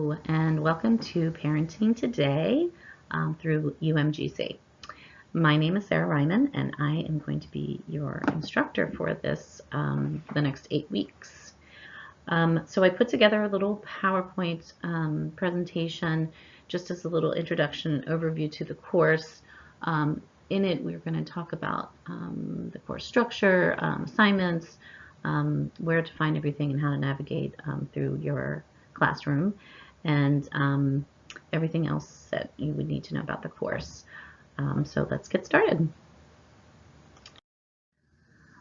Hello, and welcome to Parenting Today through UMGC. My name is Sarah Ryman, and I am going to be your instructor for this the next 8 weeks. So I put together a little PowerPoint presentation just as a little introduction and overview to the course. In it, we're going to talk about the course structure, assignments, where to find everything and how to navigate through your classroom, and everything else that you would need to know about the course. So let's get started.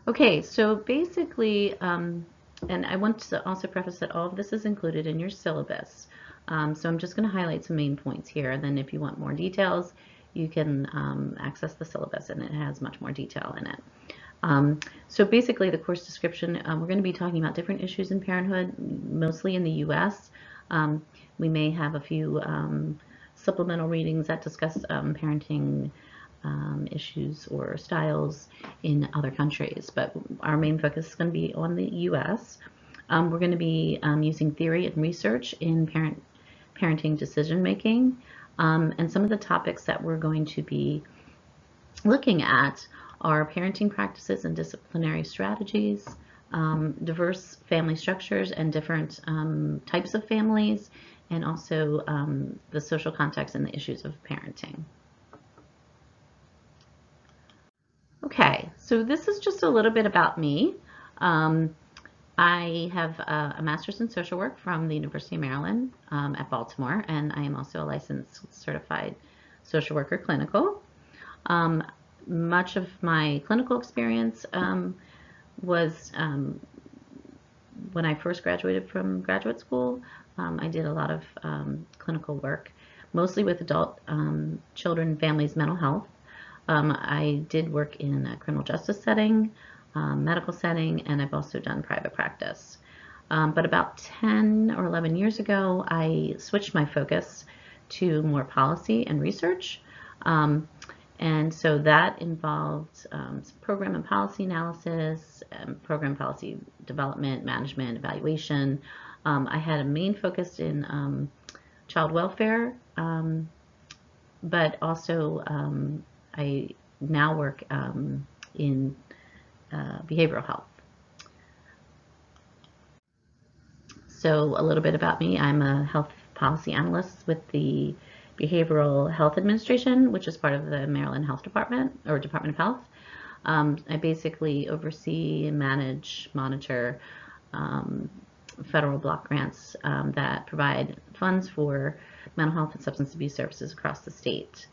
Okay, so basically, and I want to also preface that all of this is included in your syllabus. So I'm just going to highlight some main points here, and then if you want more details, you can access the syllabus, and it has much more detail in it. So basically, the course description, we're going to be talking about different issues in parenthood, mostly in the U.S. We may have a few supplemental readings that discuss parenting issues or styles in other countries, but our main focus is going to be on the U.S. We're going to be using theory and research in parenting decision making, and some of the topics that we're going to be looking at are parenting practices and disciplinary strategies, diverse family structures and different types of families, and also the social context and the issues of parenting. Okay, so this is just a little bit about me. I have a master's in social work from the University of Maryland at Baltimore, and I am also a licensed certified social worker clinical. Much of my clinical experience was when I first graduated from graduate school. I did a lot of clinical work, mostly with adult children, families, mental health. I did work in a criminal justice setting, medical setting, and I've also done private practice. But about 10 or 11 years ago, I switched my focus to more policy and research. And so that involved program and policy analysis, program policy development, management, evaluation. I had a main focus in child welfare, but also I now work in behavioral health. So a little bit about me. I'm a health policy analyst with the Behavioral Health Administration, which is part of the Maryland Health Department, or Department of Health. I basically oversee, manage, monitor federal block grants that provide funds for mental health and substance abuse services across the state.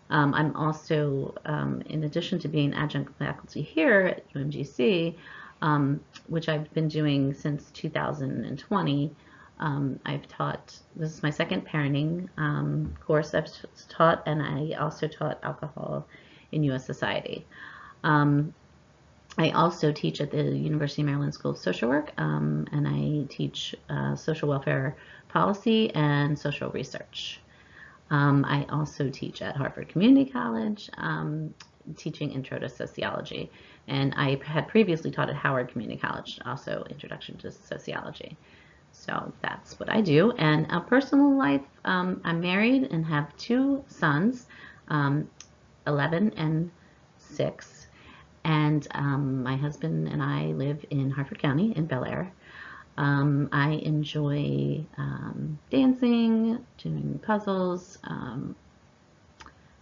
I'm also, in addition to being adjunct faculty here at UMGC, which I've been doing since 2020, I've taught, this is my second parenting course I've taught, and I also taught alcohol in U.S. society. I also teach at the University of Maryland School of Social Work, and I teach social welfare policy and social research. I also teach at Harvard Community College, teaching Intro to Sociology, and I had previously taught at Howard Community College, also Introduction to Sociology. So that's what I do. And a personal life, I'm married and have 2 sons, 11 and 6. And my husband and I live in Harford County in Bel Air. I enjoy dancing, doing puzzles.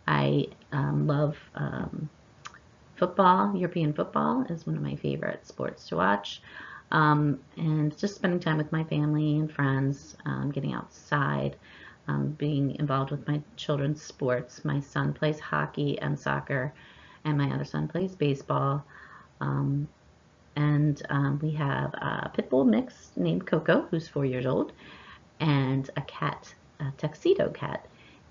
I love football. European football is one of my favorite sports to watch. And just spending time with my family and friends, getting outside, being involved with my children's sports. My son plays hockey and soccer, and my other son plays baseball. And we have a pit bull mix named Coco, who's 4 years old, and a cat, a tuxedo cat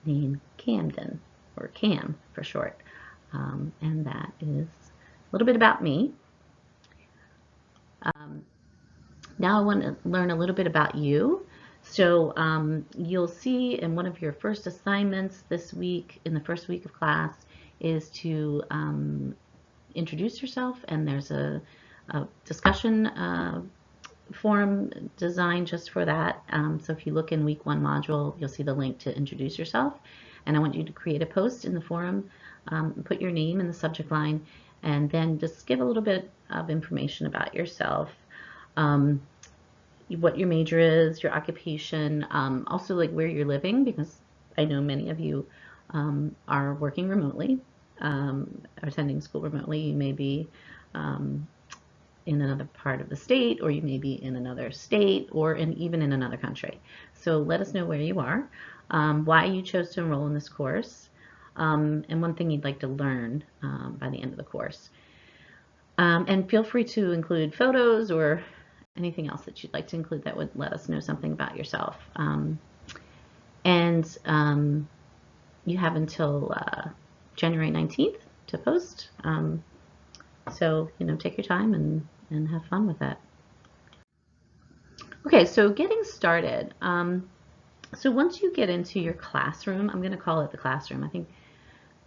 named Camden, or Cam for short. And that is a little bit about me. Now I want to learn a little bit about you. So you'll see in one of your first assignments this week, in the first week of class, is to introduce yourself, and there's a discussion forum designed just for that. So if you look in week 1 module, you'll see the link to introduce yourself. And I want you to create a post in the forum, put your name in the subject line, and then just give a little bit of information about yourself, what your major is, your occupation, also like where you're living, because I know many of you are working remotely, are attending school remotely. You may be in another part of the state, or you may be in another state, or even in another country. So let us know where you are, why you chose to enroll in this course, and one thing you'd like to learn by the end of the course. And feel free to include photos or anything else that you'd like to include that would let us know something about yourself. You have until January 19th to post. So, take your time and have fun with that. Okay, so getting started. So once you get into your classroom, I'm going to call it the classroom. I think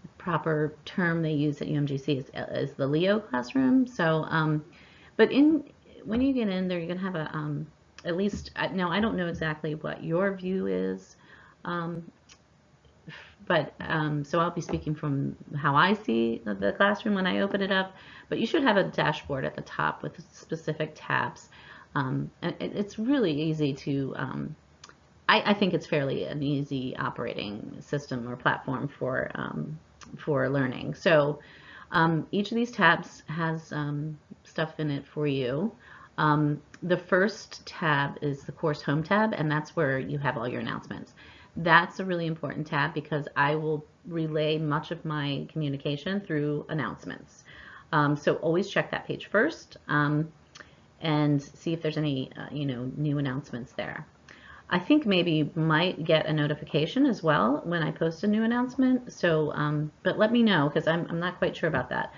the proper term they use at UMGC is the Leo classroom. So, but when you get in there, you're going to have a, at least, now I don't know exactly what your view is, but so I'll be speaking from how I see the classroom when I open it up, but you should have a dashboard at the top with specific tabs. And it's really easy to, I think it's fairly an easy operating system or platform for learning. So each of these tabs has stuff in it for you. The first tab is the course home tab, and that's where you have all your announcements. That's a really important tab because I will relay much of my communication through announcements. So always check that page first and see if there's any new announcements there. I think maybe you might get a notification as well when I post a new announcement. So, but let me know, because I'm not quite sure about that.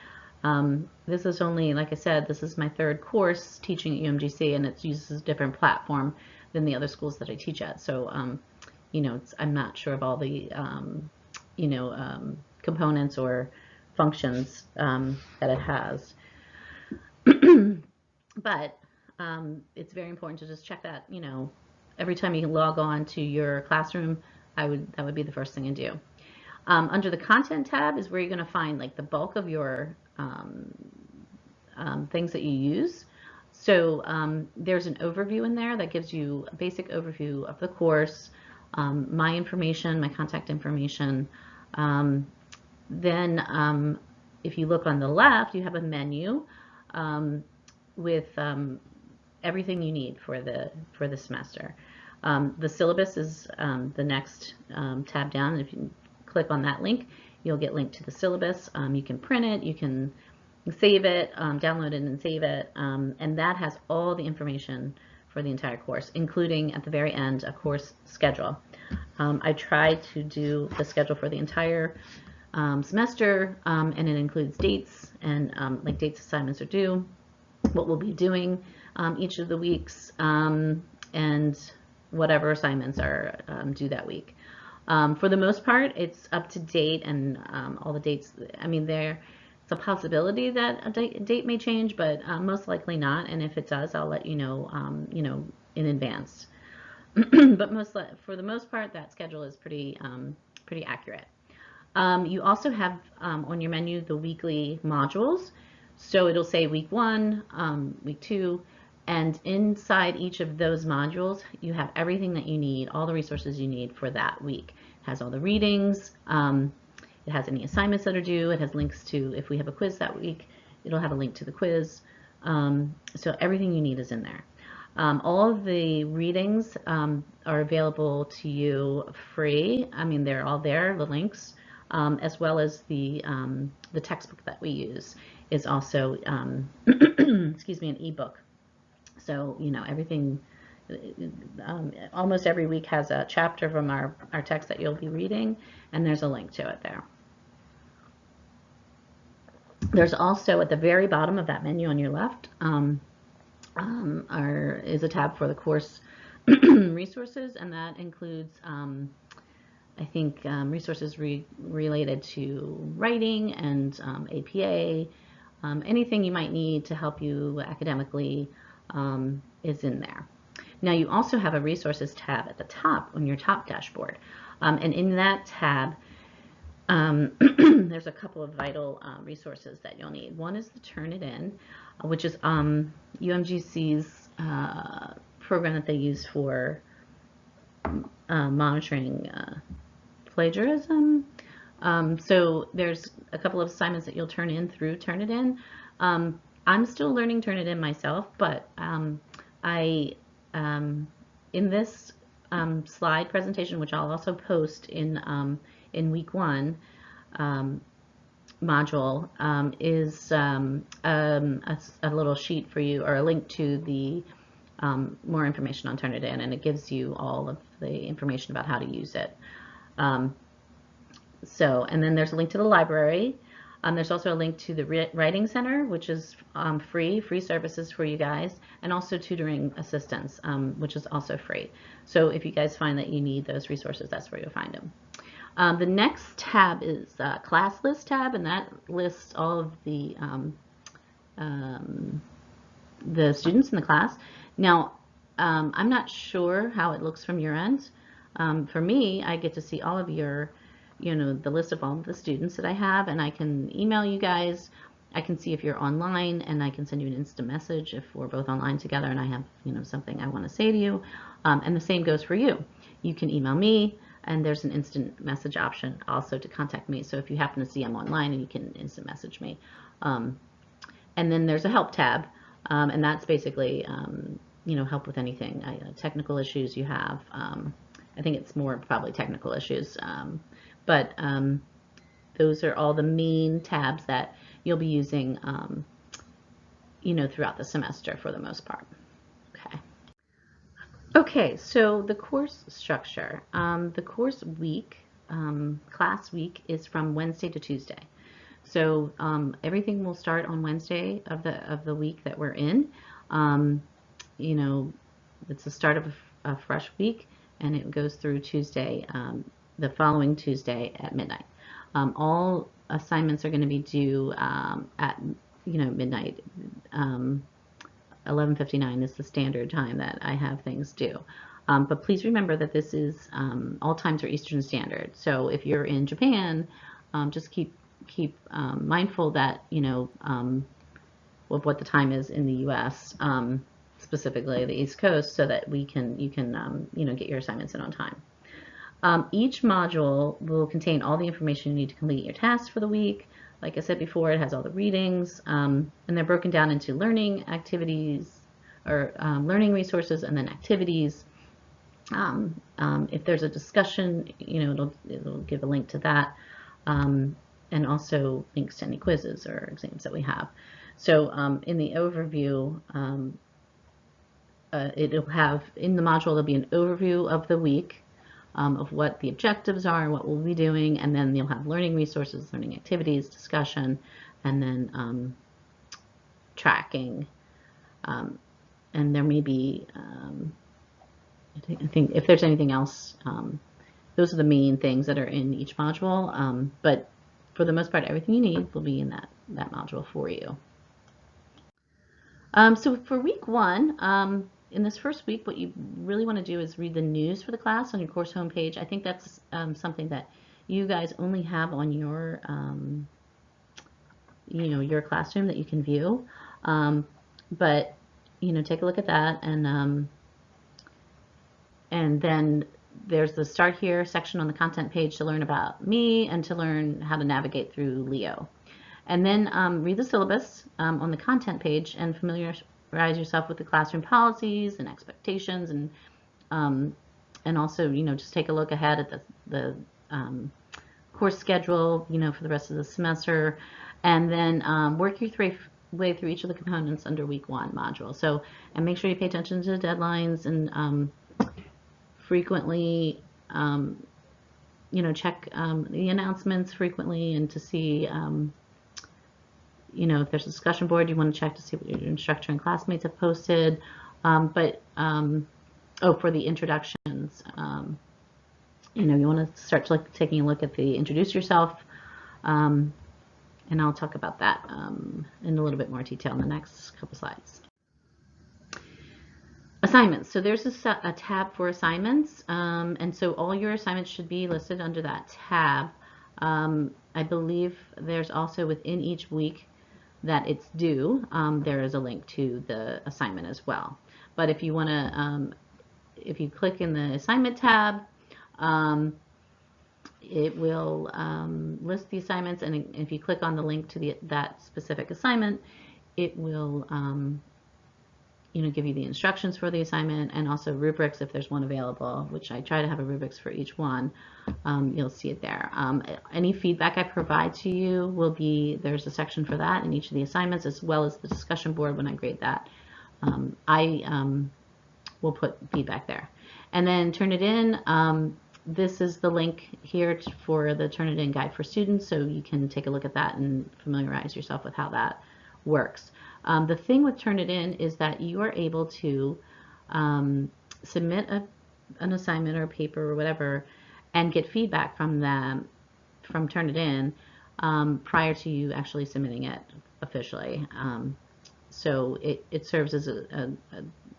This is only, like I said, this is my 3rd course teaching at UMGC, and it uses a different platform than the other schools that I teach at. So, I'm not sure of all the, components or functions that it has. But it's very important to just check that, every time you log on to your classroom, that would be the first thing to do. Under the content tab is where you're going to find like the bulk of your things that you use. So there's an overview in there that gives you a basic overview of the course, my information, my contact information. Then if you look on the left, you have a menu with everything you need for the semester. The syllabus is the next tab down. If you click on that link, you'll get linked to the syllabus. You can print it, you can save it, download it and save it, and that has all the information for the entire course, including at the very end a course schedule. I try to do the schedule for the entire semester, and it includes dates and like dates assignments are due, what we'll be doing each of the weeks, and whatever assignments are due that week. For the most part, it's up to date, and all the dates, I mean, it's a possibility that a date may change, but most likely not, and if it does, I'll let you know, in advance. But for the most part, that schedule is pretty accurate. You also have on your menu the weekly modules. So it'll say week 1, week 2, and inside each of those modules, you have everything that you need, all the resources you need for that week. It has all the readings, it has any assignments that are due, it has links to, if we have a quiz that week, it'll have a link to the quiz. So everything you need is in there. All of the readings are available to you free. I mean, they're all there, the links, as well as the textbook that we use is also, excuse me, an ebook. So, everything, almost every week has a chapter from our text that you'll be reading, and there's a link to it there. There's also at the very bottom of that menu on your left is a tab for the course resources, and that includes, I think, resources related to writing and APA, anything you might need to help you academically, is in there. Now you also have a resources tab at the top on your top dashboard. And in that tab, there's a couple of vital resources that you'll need. One is the Turnitin, which is UMGC's program that they use for monitoring plagiarism. So there's a couple of assignments that you'll turn in through Turnitin. I'm still learning Turnitin myself, but in this slide presentation, which I'll also post in week 1 module, is a little sheet for you, or a link to the more information on Turnitin, and it gives you all of the information about how to use it. And then there's a link to the library. There's also a link to the Writing Center, which is free services for you guys, and also tutoring assistance, which is also free. So if you guys find that you need those resources, that's where you'll find them. The next tab is class list tab, and that lists all of the students in the class. Now, I'm not sure how it looks from your end. For me, I get to see all of your the list of all of the students that I have, and I can email you guys. I can see if you're online, and I can send you an instant message if we're both online together and I have something I want to say to you. And the same goes for you. You can email me, and there's an instant message option also to contact me. So if you happen to see I'm online, and you can instant message me. And then there's a help tab, and that's basically help with anything, technical issues you have. I think it's more probably technical issues. But those are all the main tabs that you'll be using, throughout the semester for the most part. Okay, so the course structure. The course week, class week, is from Wednesday to Tuesday. So everything will start on Wednesday of the week that we're in. It's the start of a fresh week, and it goes through Tuesday, the following Tuesday at midnight. All assignments are going to be due at midnight. 11:59 is the standard time that I have things due. But please remember that this is all times are Eastern Standard. So if you're in Japan, just keep mindful that of what the time is in the U.S. Specifically the East Coast, so that you can get your assignments in on time. Each module will contain all the information you need to complete your tasks for the week. Like I said before, it has all the readings, and they're broken down into learning activities, or learning resources, and then activities. If there's a discussion, it'll give a link to that, and also links to any quizzes or exams that we have. So in the overview, it'll have, in the module, there'll be an overview of the week, of what the objectives are, what we'll be doing, and then you'll have learning resources, learning activities, discussion, and then tracking. And there may be, I think if there's anything else, those are the main things that are in each module. But for the most part, everything you need will be in that module for you. So for week 1, in this first week, what you really want to do is read the news for the class on your course homepage. I think that's something that you guys only have on your, your classroom that you can view. But take a look at that, and then there's the Start Here section on the content page to learn about me and to learn how to navigate through Leo. And then read the syllabus on the content page and familiarize yourself with the classroom policies and expectations, and also just take a look ahead at the course schedule for the rest of the semester, and then work your way through each of the components under week 1 module. So, and make sure you pay attention to the deadlines, and frequently check the announcements frequently, and to see if there's a discussion board, you want to check to see what your instructor and classmates have posted. For the introductions, you want to start taking a look at the introduce yourself, and I'll talk about that in a little bit more detail in the next couple slides. Assignments. So there's a tab for assignments, and so all your assignments should be listed under that tab. I believe there's also within each week that it's due, there is a link to the assignment as well. But if you want to, if you click in the assignment tab, it will list the assignments, and if you click on the link to that specific assignment, it will give you the instructions for the assignment and also rubrics if there's one available, which I try to have a rubrics for each one. You'll see it there. Any feedback I provide to you will be, there's a section for that in each of the assignments, as well as the discussion board when I grade that. I will put feedback there. And then turn it in. This is the link here for the Turn It In guide for students, so you can take a look at that and familiarize yourself with how that works. The thing with Turn It In is that you are able to submit an assignment or a paper or whatever and get feedback from them, from Turn It In, prior to you actually submitting it officially. So it serves as a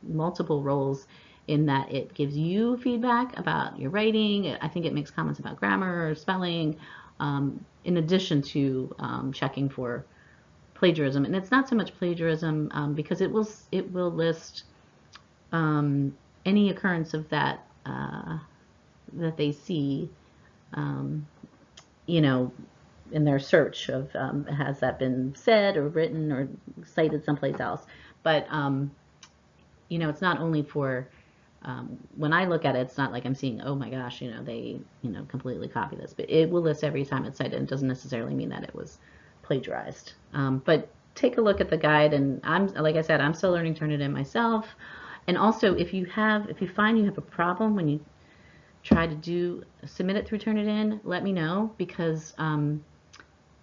multiple roles in that it gives you feedback about your writing. I think it makes comments about grammar or spelling, in addition to checking for plagiarism. And it's not so much plagiarism because it will list any occurrence of that that they see, in their search of has that been said or written or cited someplace else. But it's not only for when I look at it, it's not like I'm seeing, oh my gosh, they completely copy this, but it will list every time it's cited. It doesn't necessarily mean that it was plagiarized. But take a look at the guide, and like I said, I'm still learning Turn It In myself. And also, if you find you have a problem when you try to submit it through Turn It In, let me know, because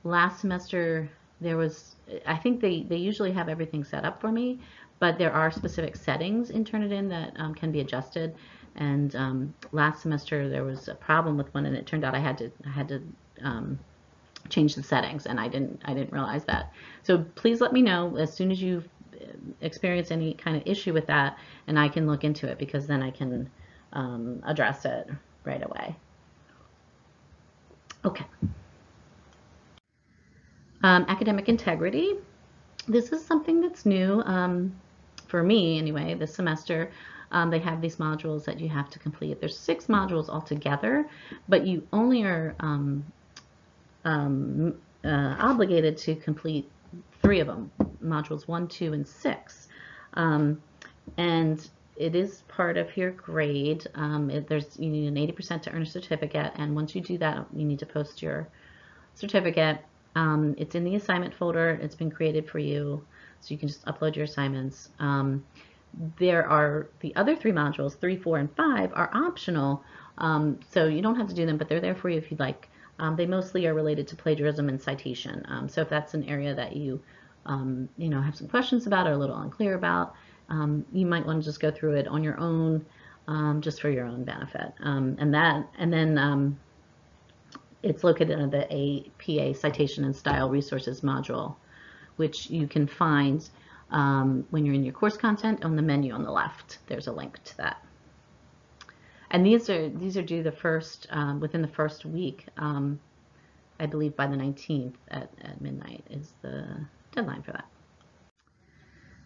last semester there was, I think they usually have everything set up for me, but there are specific settings in Turn It In that can be adjusted. And last semester there was a problem with one, and it turned out I had to change the settings, and I didn't realize that. So please let me know as soon as you experience any kind of issue with that, and I can look into it, because then I can address it right away. Okay. Academic integrity. This is something that's new for me anyway this semester. They have these modules that you have to complete. There's 6 modules altogether, but you only are obligated to complete 3 of them, modules 1, 2, and 6. And it is part of your grade. You need an 80% to earn a certificate, and once you do that, you need to post your certificate. It's in the assignment folder. It's been created for you, so you can just upload your assignments. There are the other 3 modules, 3, 4, and 5, are optional, so you don't have to do them, but they're there for you if you'd like. They mostly are related to plagiarism and citation. So if that's an area that you have some questions about or a little unclear about, you might want to just go through it on your own, just for your own benefit. And then it's located under the APA Citation and Style Resources module, which you can find when you're in your course content on the menu on the left. There's a link to that. And these are due within the first week. I believe by the 19th at midnight is the deadline for that.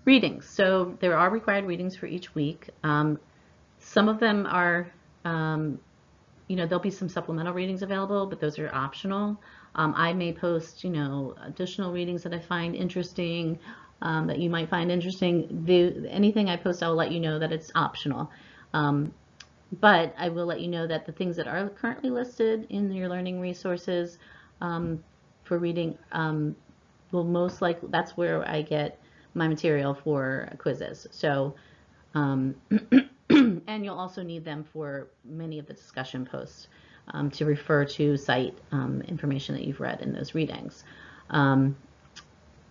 Readings. So there are required readings for each week. Some of them are, there'll be some supplemental readings available, but those are optional. I may post, additional readings that I find interesting, that you might find interesting. Anything I post, I'll let you know that it's optional. But I will let you know that the things that are currently listed in your learning resources for reading will most likely, that's where I get my material for quizzes. So, and you'll also need them for many of the discussion posts to refer to, cite information that you've read in those readings.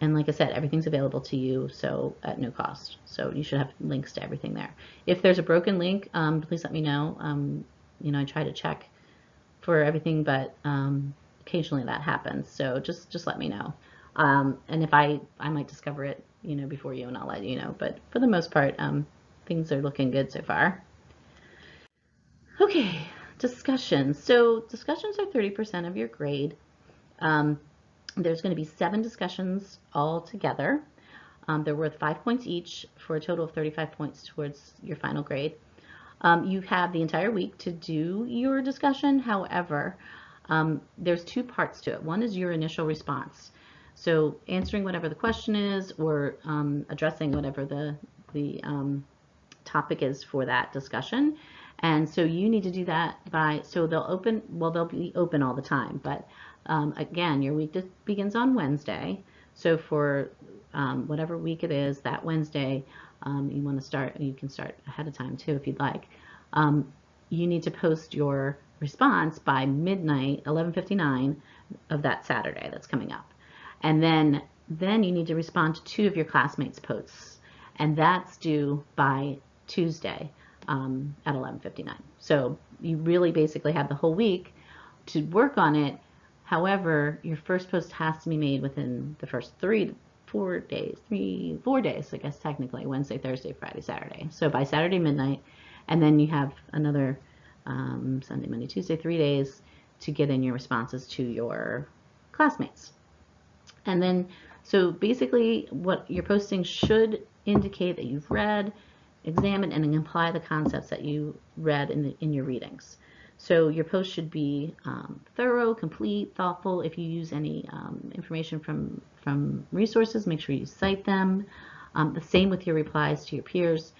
And like I said, everything's available to you, so at no cost. So you should have links to everything there. If there's a broken link, please let me know. I try to check for everything, but occasionally that happens. So just let me know. And if I might discover it, before you, and I'll let you know. But for the most part, things are looking good so far. Okay, discussions. So discussions are 30% of your grade. There's going to be 7 discussions all together. They're worth 5 points each for a total of 35 points towards your final grade. You have the entire week to do your discussion. However, there's 2 parts to it. One is your initial response. So answering whatever the question is, or addressing whatever the topic is for that discussion. And so you need to do that so they'll be open all the time. But again, your week begins on Wednesday. So for whatever week it is, that Wednesday, you can start ahead of time too if you'd like. You need to post your response by midnight, 11:59 of that Saturday that's coming up. And then you need to respond to 2 of your classmates' posts, and that's due by Tuesday at 11:59. So you really basically have the whole week to work on it. However, your first post has to be made within the first 4 days, I guess technically, Wednesday, Thursday, Friday, Saturday. So by Saturday midnight, and then you have another Sunday, Monday, Tuesday, 3 days to get in your responses to your classmates. And then, so basically what you're posting should indicate that you've read, examined, and apply the concepts that you read in your readings. So your post should be thorough, complete, thoughtful. If you use any information from resources, make sure you cite them. The same with your replies to your peers.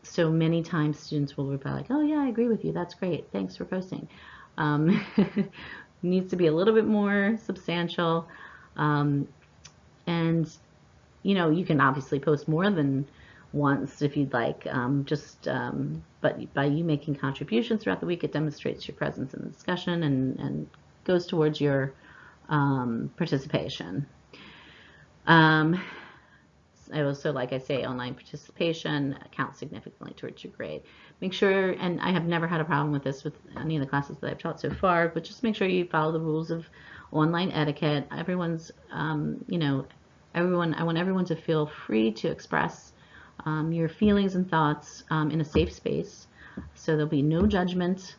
So many times students will reply like, oh yeah, I agree with you. That's great. Thanks for posting. Needs to be a little bit more substantial. And, you can obviously post more than once if you'd like, but by you making contributions throughout the week, it demonstrates your presence in the discussion and goes towards your participation. Also, like I say, online participation counts significantly towards your grade. Make sure, and I have never had a problem with this with any of the classes that I've taught so far, but just make sure you follow the rules of online etiquette. I want everyone to feel free to express your feelings and thoughts in a safe space. So there'll be no judgment.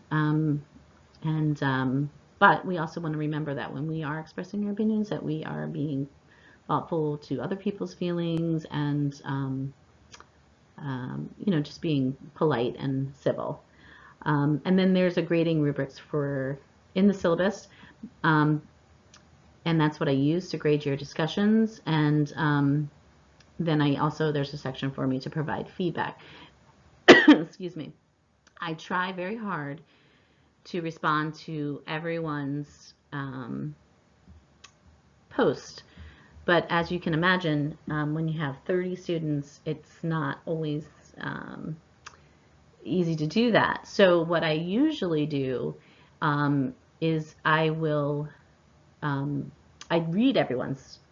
But we also want to remember that when we are expressing our opinions, that we are being thoughtful to other people's feelings and, just being polite and civil. And then there's a grading rubrics in the syllabus. And that's what I use to grade your discussions. And then there's a section for me to provide feedback. Excuse me. I try very hard to respond to everyone's post. But as you can imagine, when you have 30 students, it's not always easy to do that. So what I usually do is I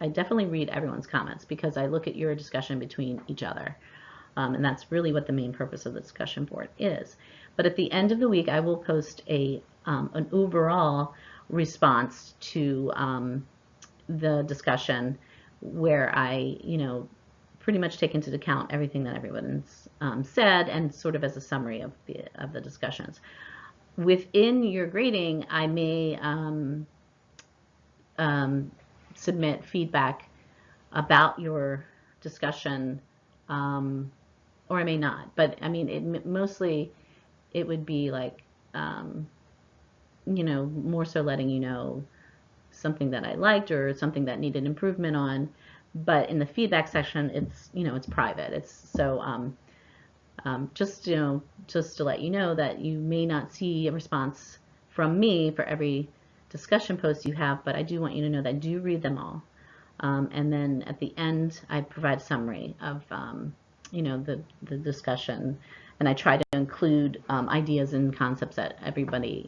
definitely read everyone's comments because I look at your discussion between each other. And that's really what the main purpose of the discussion board is. But at the end of the week, I will post an overall response to the discussion where I, pretty much take into account everything that everyone's said and sort of as a summary of the discussions. Within your grading, I may submit feedback about your discussion, or I may not. But I mean, mostly it would be like, more so letting you know something that I liked or something that needed improvement on. But in the feedback section, it's private. It's so just to let you know that you may not see a response from me for every discussion post you have, but I do want you to know that I do read them all. And then at the end, I provide a summary of the discussion, and I try to include ideas and concepts that everybody,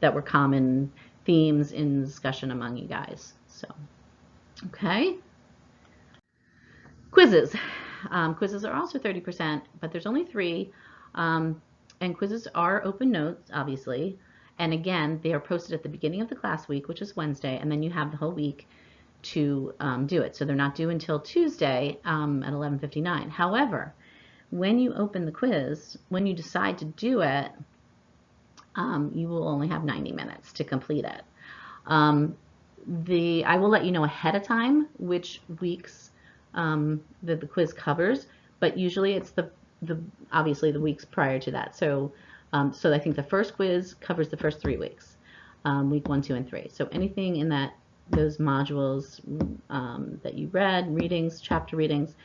that were common themes in discussion among you guys. So, okay. Quizzes. Quizzes are also 30%, but there's only 3. And quizzes are open notes, obviously. And again, they are posted at the beginning of the class week, which is Wednesday, and then you have the whole week to do it. So they're not due until Tuesday at 11:59. However, when you open the quiz, when you decide to do it, you will only have 90 minutes to complete it. I will let you know ahead of time which weeks that the quiz covers, but usually it's obviously the weeks prior to that. So I think the first quiz covers the first 3 weeks, week 1, 2, and 3. So anything in those modules that you read, readings, chapter readings,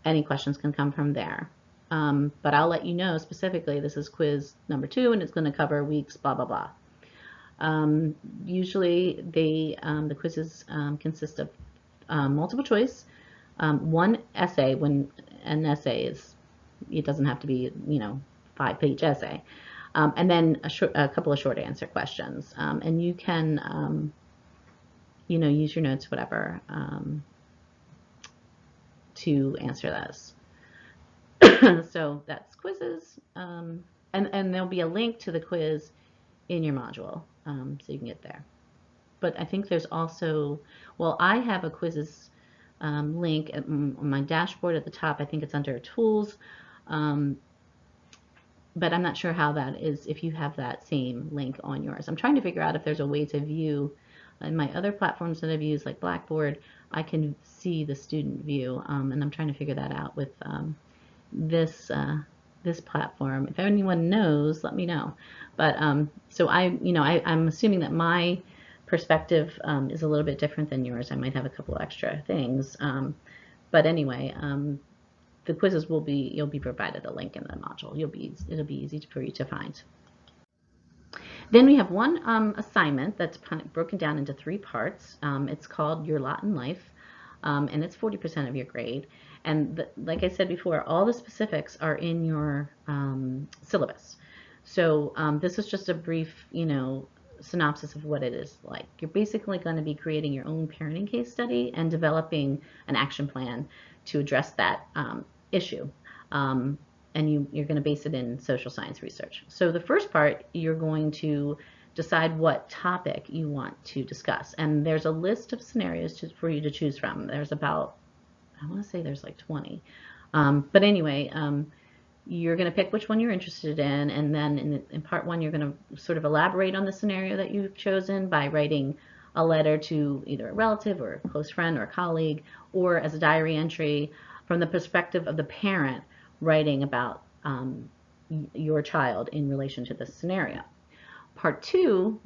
any questions can come from there. But I'll let you know specifically this is quiz number 2 and it's going to cover weeks blah blah blah. Usually the quizzes consist of multiple choice, one essay. When an essay is, it doesn't have to be 5-page essay, and then a couple of short answer questions, and you can use your notes, whatever, to answer those. So that's quizzes, and there'll be a link to the quiz in your module, so you can get there. But I think there's also, well, I have a quizzes link on my dashboard at the top. I think it's under tools, but I'm not sure how that is, if you have that same link on yours. I'm trying to figure out if there's a way to view in my other platforms that I've used, like Blackboard. I can see the student view, and I'm trying to figure that out with this platform. If anyone knows, let me know. But so I'm assuming that my perspective is a little bit different than yours. I might have a couple extra things, but anyway, the quizzes you'll be provided a link in the module. It'll be easy for you to find. Then we have one assignment that's broken down into 3 parts. It's called Your Lot in Life, and it's 40% of your grade. And like I said before, all the specifics are in your syllabus. So this is just a brief, synopsis of what it is like. You're basically going to be creating your own parenting case study and developing an action plan to address that issue. And you're going to base it in social science research. So the first part, you're going to decide what topic you want to discuss. And there's a list of scenarios for you to choose from. There's about, I want to say there's like 20. But anyway, you're going to pick which one you're interested in. And then in part 1, you're going to sort of elaborate on the scenario that you've chosen by writing a letter to either a relative or a close friend or a colleague, or as a diary entry from the perspective of the parent writing about your child in relation to this scenario. Part 2,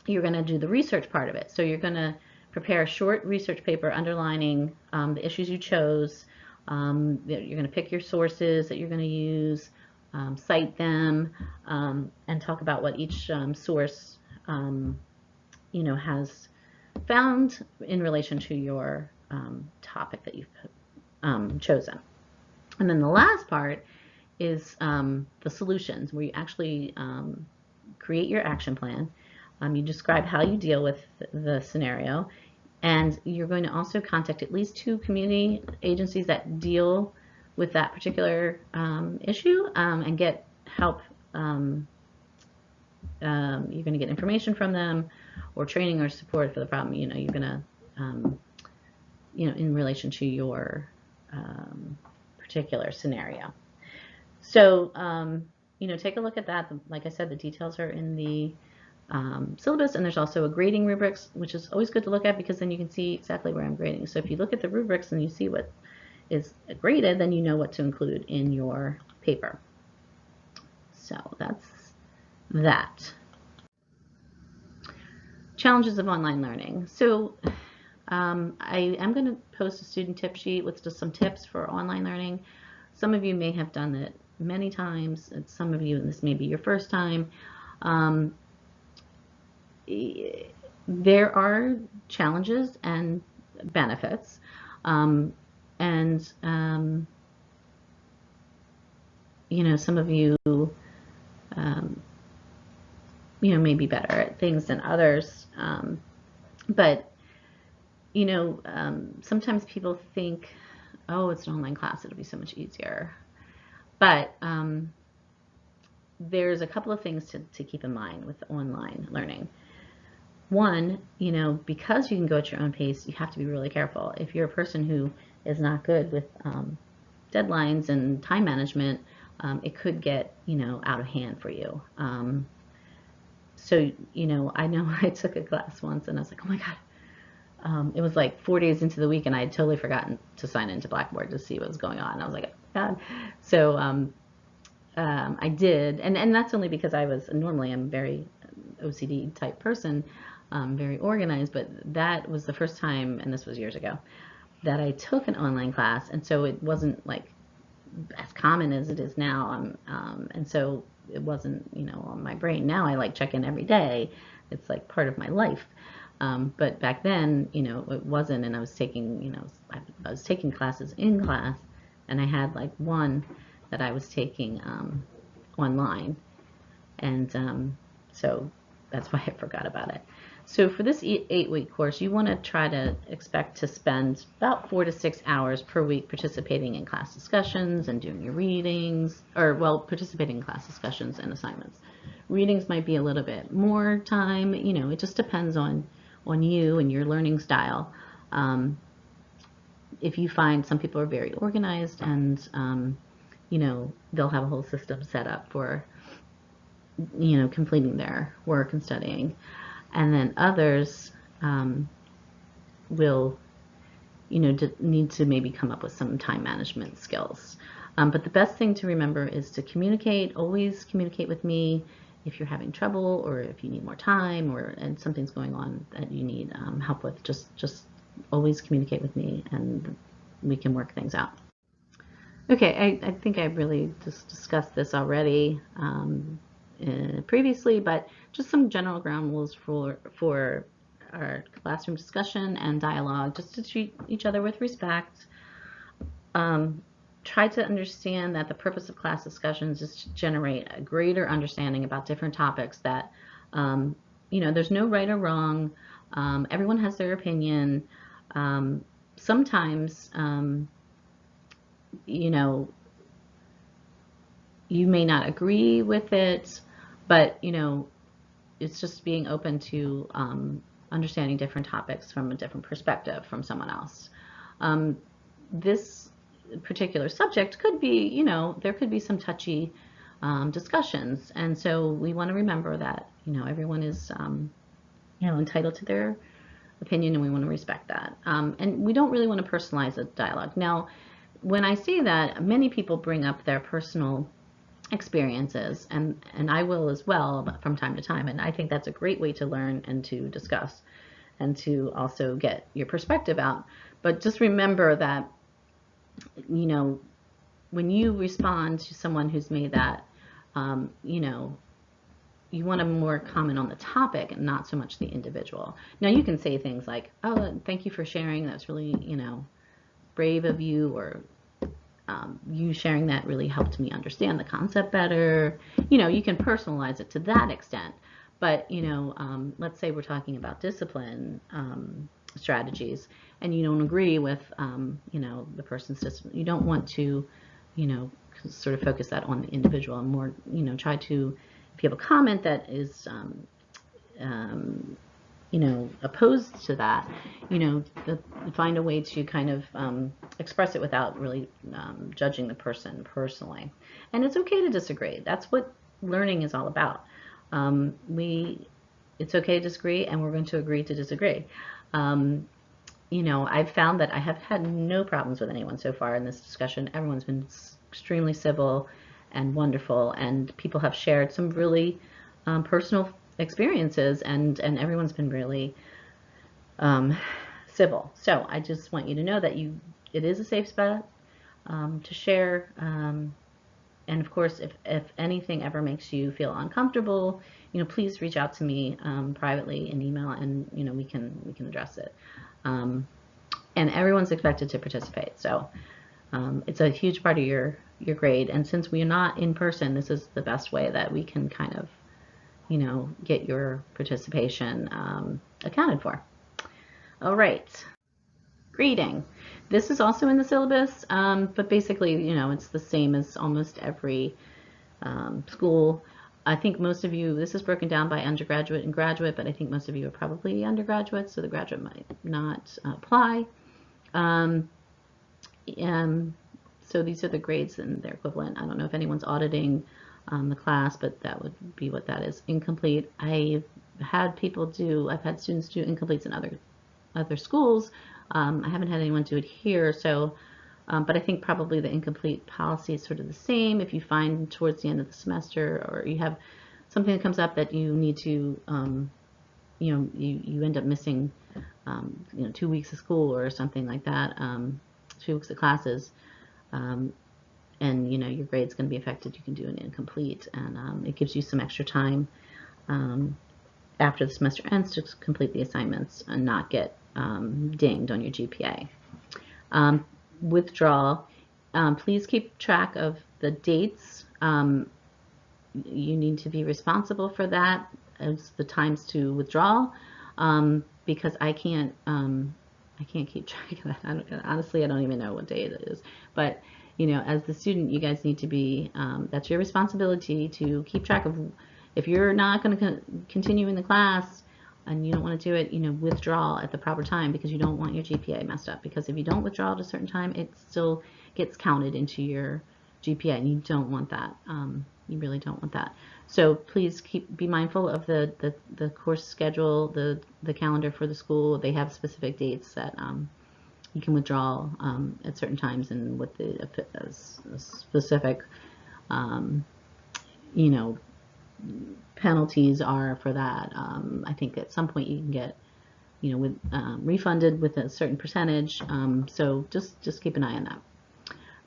you're going to do the research part of it. So you're going to prepare a short research paper underlining the issues you chose. You're going to pick your sources that you're going to use, cite them, and talk about what each source has found in relation to your topic that you've chosen. And then the last part is the solutions, where you actually create your action plan. You describe how you deal with the scenario, and you're going to also contact at least 2 community agencies that deal with that particular issue, and get help. You're going to get information from them, or training or support for the problem. You're going to, in relation to your particular scenario. So, take a look at that. Like I said, the details are in the syllabus, and there's also a grading rubrics, which is always good to look at, because then you can see exactly where I'm grading. So if you look at the rubrics and you see what is graded, then you know what to include in your paper. So that's that. Challenges of online learning. So I am going to post a student tip sheet with just some tips for online learning. Some of you may have done it many times, and some of you, this may be your first time. There are challenges and benefits, and some of you may be better at things than others, but sometimes people think, oh, it's an online class, it'll be so much easier. But there's a couple of things to keep in mind with online learning. One, because you can go at your own pace, you have to be really careful. If you're a person who is not good with deadlines and time management, it could get, out of hand for you. So, I know I took a class once and I was like, oh my God. It was like 4 days into the week and I had totally forgotten to sign into Blackboard to see what was going on. I was like, oh God. So I did, and that's only because normally I'm very OCD type person, very organized, but that was the first time, and this was years ago, that I took an online class, and so it wasn't like as common as it is now, and so it wasn't, on my brain. Now I like check in every day. It's like part of my life. But back then, it wasn't, and I was taking, I was taking classes in class, and I had like one that I was taking online, and so that's why I forgot about it. So for this 8-week course, you want to try to expect to spend about 4 to 6 hours per week participating in class discussions and doing your readings, participating in class discussions and assignments. Readings might be a little bit more time, it just depends on you and your learning style. If you find some people are very organized and, they'll have a whole system set up for, completing their work and studying. And then others will, need to maybe come up with some time management skills. But the best thing to remember is to communicate. Always communicate with me if you're having trouble or if you need more time and something's going on that you need help with. Just always communicate with me and we can work things out. Okay, I think I really just discussed this already previously, but just some general ground rules for our classroom discussion and dialogue, just to treat each other with respect. Try to understand that the purpose of class discussions is to generate a greater understanding about different topics that, there's no right or wrong. Everyone has their opinion. Sometimes, you may not agree with it, but, it's just being open to understanding different topics from a different perspective from someone else. This particular subject could be, there could be some touchy discussions. And so we want to remember that, everyone is, entitled to their opinion and we want to respect that. And we don't really want to personalize a dialogue. Now, when I say that, many people bring up their personal experiences, and I will as well from time to time, and I think that's a great way to learn and to discuss and to also get your perspective out. But just remember that, when you respond to someone who's made that, you want to more comment on the topic and not so much the individual. Now you can say things like, oh, thank you for sharing, that's really, brave of you, or you sharing that really helped me understand the concept better. You can personalize it to that extent. But, let's say we're talking about discipline strategies and you don't agree with, the person's discipline. You don't want to, sort of focus that on the individual and more, try to, if you have a comment that is, opposed to that, find a way to kind of express it without really judging the person personally. And it's okay to disagree. That's what learning is all about. It's okay to disagree, and we're going to agree to disagree. I've found that I have had no problems with anyone so far in this discussion. Everyone's been extremely civil and wonderful, and people have shared some really personal experiences, and everyone's been really civil. So I just want you to know that it is a safe spot to share. And of course, if anything ever makes you feel uncomfortable, please reach out to me privately in email, and we can address it. And everyone's expected to participate. So it's a huge part of your grade. And since we are not in person, this is the best way that we can kind of, get your participation accounted for. All right. Grading. This is also in the syllabus, but basically, it's the same as almost every school. I think most of you, this is broken down by undergraduate and graduate, but I think most of you are probably undergraduates, so the graduate might not apply. So these are the grades and their equivalent. I don't know if anyone's auditing the class, but that would be what that is. Incomplete. I've had students do incompletes in other schools. I haven't had anyone do it here, so but I think probably the incomplete policy is sort of the same. If you find towards the end of the semester, or you have something that comes up that you need to, you end up missing, 2 weeks of school or something like that, 2 weeks of classes, and your grade's going to be affected, you can do an incomplete, and it gives you some extra time after the semester ends to complete the assignments and not get dinged on your GPA. Withdrawal, please keep track of the dates. You need to be responsible for that as the times to withdraw, because I can't keep track of that. Honestly, I don't even know what day it is. But as the student, you guys need to be. That's your responsibility to keep track of. If you're not going to continue in the class and you don't want to do it, withdraw at the proper time, because you don't want your GPA messed up. Because if you don't withdraw at a certain time, it still gets counted into your GPA, and you don't want that. You really don't want that. So please be mindful of the course schedule, the calendar for the school. They have specific dates that you can withdraw at certain times, and what the specific penalties are for that. I think at some point you can get refunded with a certain percentage. So just keep an eye on that.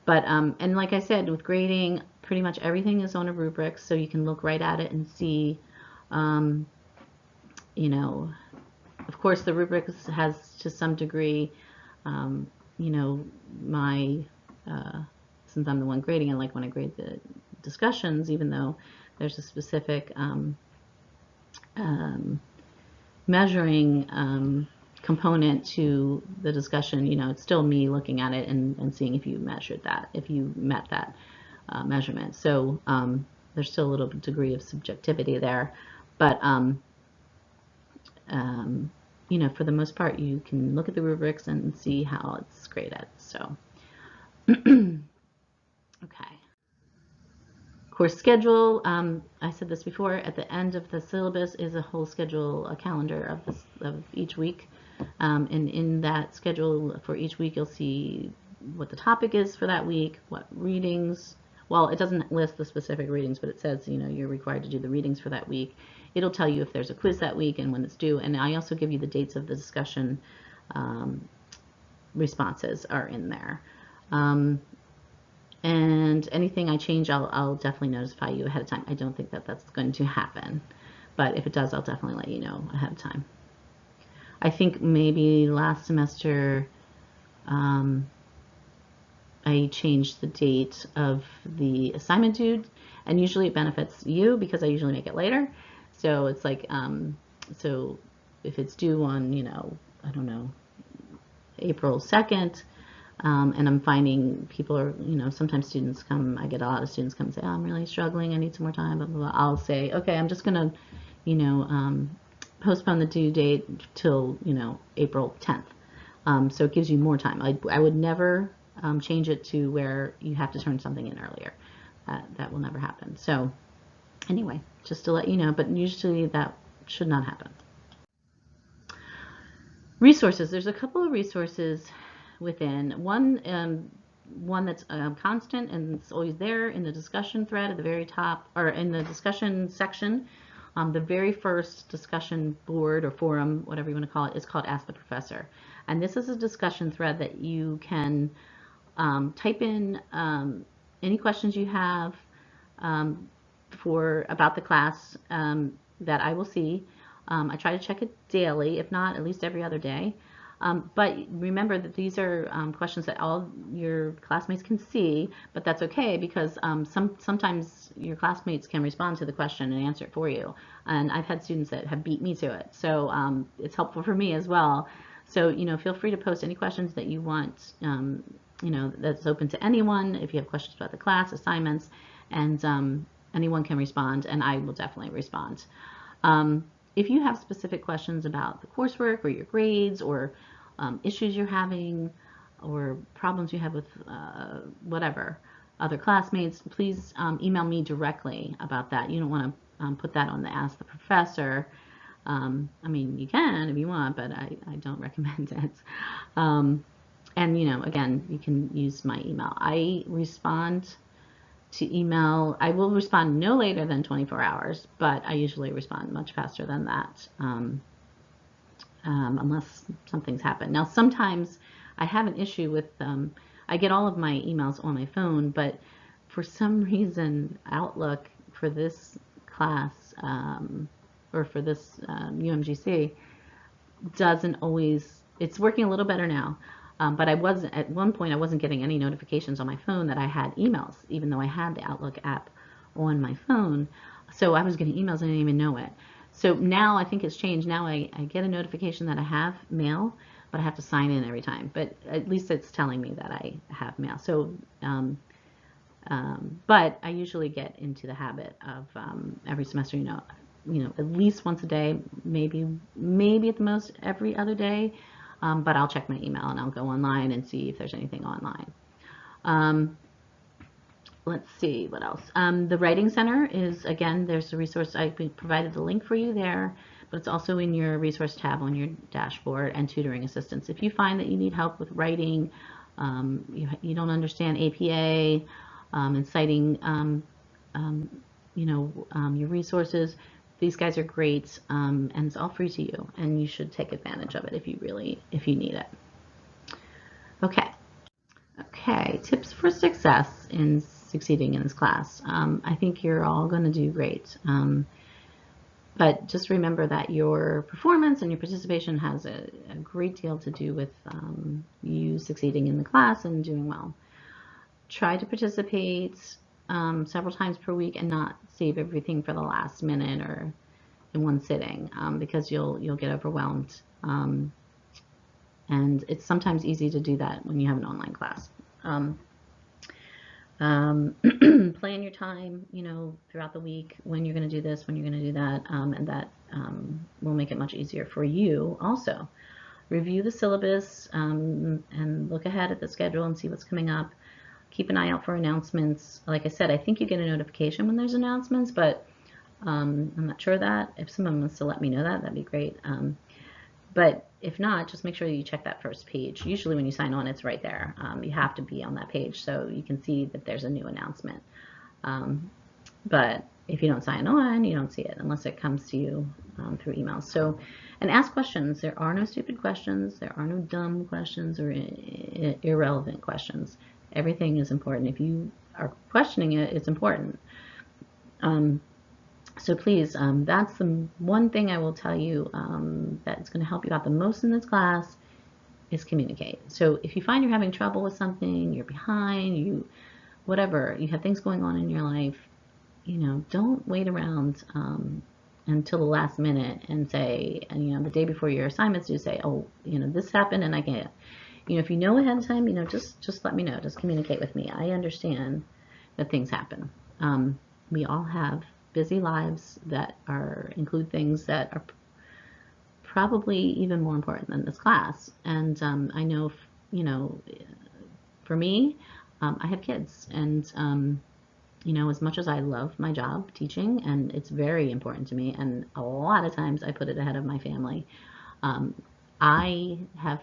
But and like I said, with grading, pretty much everything is on a rubric, so you can look right at it and see. Of course, the rubric has to some degree, my since I'm the one grading, I like when I grade the discussions, even though there's a specific measuring component to the discussion. It's still me looking at it and seeing if you measured that, if you met that measurement. So there's still a little degree of subjectivity there, but for the most part, you can look at the rubrics and see how it's graded. So okay. Course schedule, I said this before, at the end of the syllabus is a whole schedule, a calendar of each week. And in that schedule for each week, you'll see what the topic is for that week, what readings. Well, it doesn't list the specific readings, but it says, you're required to do the readings for that week. It'll tell you if there's a quiz that week and when it's due. And I also give you the dates of the discussion responses are in there. And anything I change, I'll definitely notify you ahead of time. I don't think that that's going to happen, but if it does, I'll definitely let you know ahead of time. I think maybe last semester I changed the date of the assignment due, and usually it benefits you because I usually make it later. So it's like, so if it's due on, I don't know, April 2nd, and I'm finding people are, sometimes students come, I get a lot of students come and say, oh, I'm really struggling, I need some more time, blah, blah, blah. I'll say, okay, I'm just going to, postpone the due date till, April 10th. So it gives you more time. I would never change it to where you have to turn something in earlier. That will never happen. So anyway, just to let you know, but usually that should not happen. Resources. There's a couple of resources within. One that's constant and it's always there in the discussion thread at the very top, or in the discussion section. The very first discussion board or forum, whatever you want to call it, is called Ask the Professor. And this is a discussion thread that you can type in any questions you have about the class that I will see. I try to check it daily, if not at least every other day. But remember that these are questions that all your classmates can see, but that's okay because sometimes your classmates can respond to the question and answer it for you. And I've had students that have beat me to it. So it's helpful for me as well. So, feel free to post any questions that you want, that's open to anyone. If you have questions about the class, assignments, and anyone can respond, and I will definitely respond. If you have specific questions about the coursework or your grades or issues you're having, or problems you have with whatever, other classmates, please email me directly about that. You don't want to put that on the Ask the Professor. I mean, you can if you want, but I don't recommend it. And, you know, again, you can use my email. I respond to email. I will respond no later than 24 hours, but I usually respond much faster than that, unless something's happened. Now, sometimes I have an issue with, I get all of my emails on my phone, but for some reason, Outlook for this class, or for this UMGC, doesn't always, it's working a little better now. But I wasn't, at one point, I wasn't getting any notifications on my phone that I had emails, even though I had the Outlook app on my phone. So I was getting emails and I didn't even know it. So now I think it's changed. Now I get a notification that I have mail, but I have to sign in every time. But at least it's telling me that I have mail. So, but I usually get into the habit of every semester, you know, at least once a day, maybe at the most every other day. But I'll check my email and I'll go online and see if there's anything online. Let's see what else. The Writing Center is, again, there's a resource. I provided the link for you there, but it's also in your resource tab on your dashboard, and tutoring assistance. If you find that you need help with writing, you don't understand APA and citing, your resources, these guys are great, and it's all free to you, and you should take advantage of it if you need it. Okay, tips for success in succeeding in this class. I think you're all going to do great, but just remember that your performance and your participation has a great deal to do with you succeeding in the class and doing well. Try to participate several times per week and not save everything for the last minute or in one sitting, because you'll get overwhelmed. And it's sometimes easy to do that when you have an online class. Plan your time, throughout the week, when you're going to do this, when you're going to do that, and that will make it much easier for you also. Review the syllabus and look ahead at the schedule and see what's coming up. Keep an eye out for announcements. Like I said, I think you get a notification when there's announcements, but I'm not sure of that. If someone wants to let me know that, that'd be great. But if not, just make sure you check that first page. Usually when you sign on, it's right there. You have to be on that page so you can see that there's a new announcement. But if you don't sign on, you don't see it unless it comes to you through emails. So, and ask questions. There are no stupid questions. There are no dumb questions or irrelevant questions. Everything is important. If you are questioning it, it's important. So please, that's the one thing I will tell you that's going to help you out the most in this class is communicate. So if you find you're having trouble with something, you're behind, whatever, you have things going on in your life, don't wait around until the last minute and say, the day before your assignments, you say, oh, this happened and I can't. If you know ahead of time, just let me know. Just communicate with me. I understand that things happen. We all have busy lives that include things that are probably even more important than this class. And I know, for me, I have kids, and as much as I love my job teaching, and it's very important to me, and a lot of times I put it ahead of my family, I have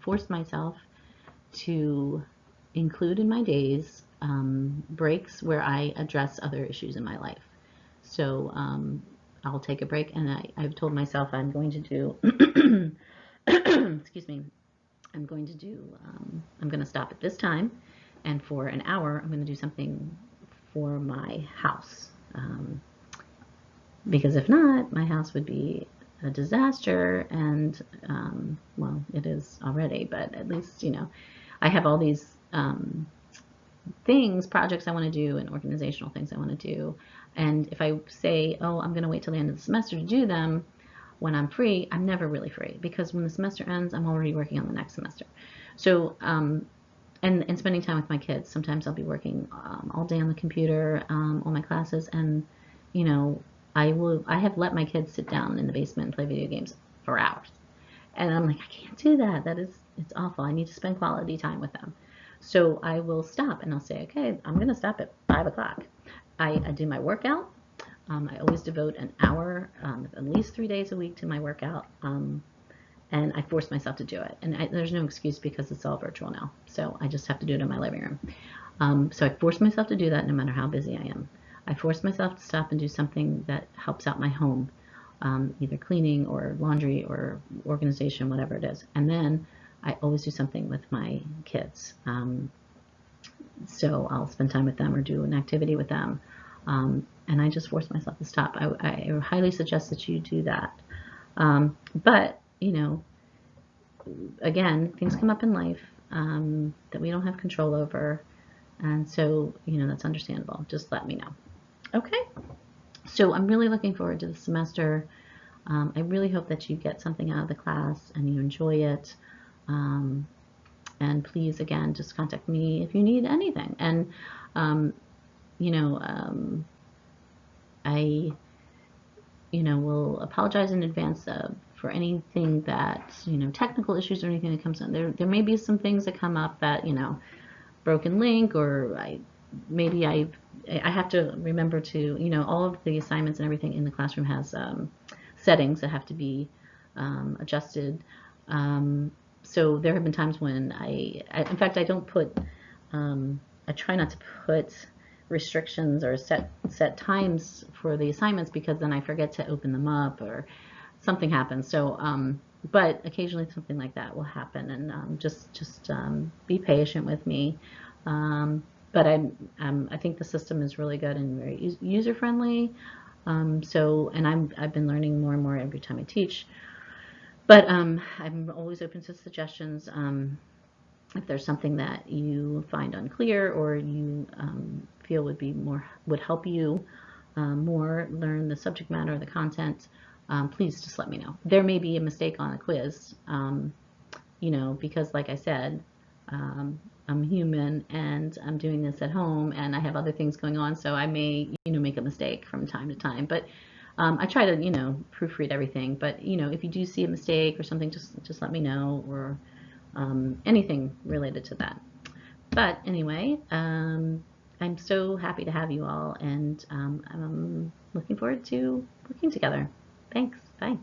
forced myself to include in my days breaks where I address other issues in my life. So I'll take a break, and I've told myself I'm going to do, excuse me, I'm going to stop at this time, and for an hour I'm going to do something for my house. Because if not, my house would be a disaster, and well, it is already, but at least, I have all these projects I want to do, and organizational things I want to do. And if I say, oh, I'm going to wait till the end of the semester to do them when I'm free, I'm never really free, because when the semester ends, I'm already working on the next semester. So, and spending time with my kids. Sometimes I'll be working all day on the computer on my classes, and, I have let my kids sit down in the basement and play video games for hours. And I'm like, I can't do that. It's awful. I need to spend quality time with them. So I will stop and I'll say, okay, I'm going to stop at 5 o'clock. I do my workout. I always devote an hour, at least 3 days a week to my workout. And I force myself to do it. And there's no excuse because it's all virtual now. So I just have to do it in my living room. So I force myself to do that no matter how busy I am. I force myself to stop and do something that helps out my home, either cleaning or laundry or organization, whatever it is. And then I always do something with my kids. So I'll spend time with them or do an activity with them. And I just force myself to stop. I highly suggest that you do that. But, again, things come up in life that we don't have control over. And so, that's understandable. Just let me know. Okay. So I'm really looking forward to the semester. I really hope that you get something out of the class and you enjoy it. And please, again, just contact me if you need anything. And, I, will apologize in advance for anything that, technical issues or anything that comes on. There may be some things that come up that, broken link, or I have to remember to, all of the assignments and everything in the classroom has settings that have to be adjusted. So there have been times when in fact, I don't put, I try not to put restrictions or set times for the assignments, because then I forget to open them up or something happens. So, but occasionally something like that will happen, and just be patient with me. But I think the system is really good and very user friendly. So, and I've been learning more and more every time I teach. But I'm always open to suggestions. If there's something that you find unclear or you feel would help you more learn the subject matter or the content, please just let me know. There may be a mistake on a quiz, because like I said, I'm human and I'm doing this at home and I have other things going on, so I may, make a mistake from time to time. But I try to, proofread everything. But, if you do see a mistake or something, just let me know, or anything related to that. But anyway, I'm so happy to have you all, and I'm looking forward to working together. Thanks. Bye.